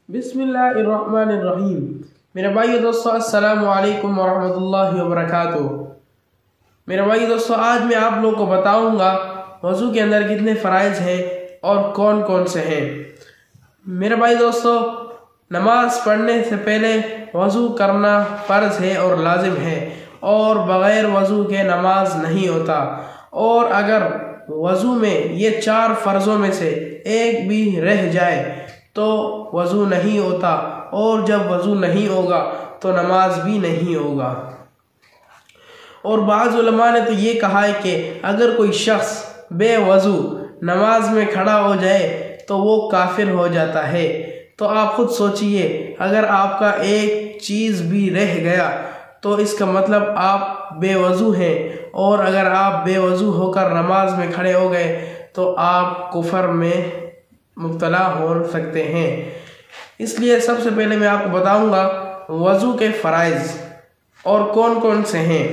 बिस्मिल्लाहिर्रहमानिर्रहीम। मेरे भाई दोस्तों, अस्सलामु अलैकुम वरहमतुल्लाहि वबरकातुहू। मेरे भाई दोस्तों, आज मैं आप लोगों को बताऊंगा वज़ू के अंदर कितने फ़राइज़ हैं और कौन कौन से हैं। मेरे भाई दोस्तों, नमाज पढ़ने से पहले वज़ू करना फ़र्ज़ है और लाजिम है, और बग़ैर वज़ू के नमाज नहीं होता। और अगर वज़ू में ये 4 फ़र्ज़ों में से एक भी रह जाए तो वज़ू नहीं होता, और जब वज़ू नहीं होगा तो नमाज भी नहीं होगा। और बाज़ उलमा ने तो ये कहा है कि अगर कोई शख्स बेवज़ू नमाज में खड़ा हो जाए तो वो काफिर हो जाता है। तो आप खुद सोचिए, अगर आपका एक चीज़ भी रह गया तो इसका मतलब आप बेवज़ू हैं, और अगर आप बेवज़ू होकर नमाज में खड़े हो गए तो आप कुफर में मुब्तला हो सकते हैं। इसलिए सबसे पहले मैं आपको बताऊंगा वज़ू के फ़राइज़ और कौन कौन से हैं।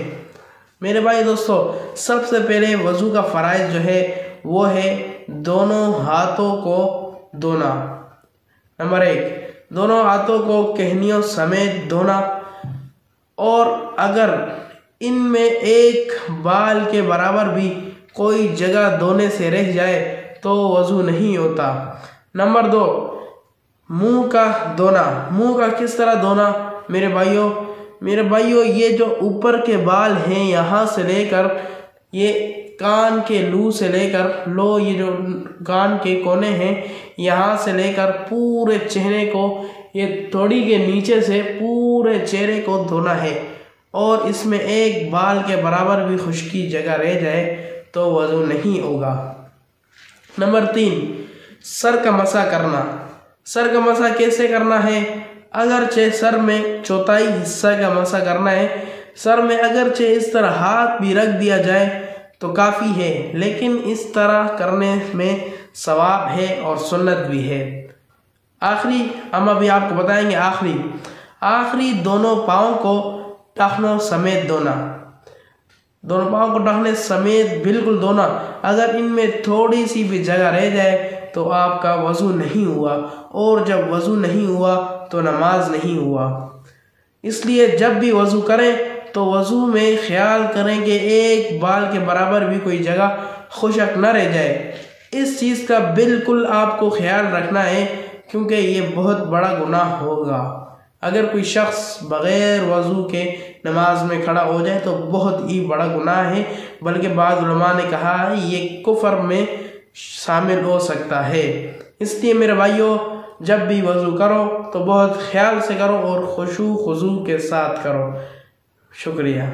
मेरे भाई दोस्तों, सबसे पहले वज़ू का फ़राइज़ जो है वो है दोनों हाथों को धोना। नंबर 1, दोनों हाथों को कहनियों समेत धोना, और अगर इनमें एक बाल के बराबर भी कोई जगह धोने से रह जाए तो वज़ू नहीं होता। नंबर 2, मुंह का धोना। मुंह का किस तरह धोना मेरे भाइयों, ये जो ऊपर के बाल हैं यहाँ से लेकर ये कान के लू से लेकर ये जो कान के कोने हैं यहाँ से लेकर पूरे चेहरे को, ये थोड़ी के नीचे से पूरे चेहरे को धोना है, और इसमें एक बाल के बराबर भी खुश्की जगह रह जाए तो वज़ू नहीं होगा। नंबर 3, सर का मसा करना। सर का मसा कैसे करना है? अगरचे सर में चौथाई हिस्सा का मसा करना है। सर में अगरचे इस तरह हाथ भी रख दिया जाए तो काफ़ी है, लेकिन इस तरह करने में सवाब है और सुन्नत भी है। आखिरी हम अभी आपको बताएंगे आखिरी दोनों पाँव को टखनों समेत धोना। दोनों पाँव को टखने समेत बिल्कुल धोना। अगर इनमें थोड़ी सी भी जगह रह जाए तो आपका वज़ू नहीं हुआ, और जब वज़ू नहीं हुआ तो नमाज नहीं हुआ। इसलिए जब भी वज़ू करें तो वज़ू में ख्याल करें कि एक बाल के बराबर भी कोई जगह खुशक न रह जाए। इस चीज़ का बिल्कुल आपको ख्याल रखना है, क्योंकि ये बहुत बड़ा गुनाह होगा। अगर कोई शख्स बग़ैर वज़ू के नमाज में खड़ा हो जाए तो बहुत ही बड़ा गुनाह है, बल्कि बाद उलमा ने कहा है ये कुफर में शामिल हो सकता है। इसलिए मेरे भाइयों, जब भी वज़ू करो तो बहुत ख्याल से करो और खुशू खुजू के साथ करो। शुक्रिया।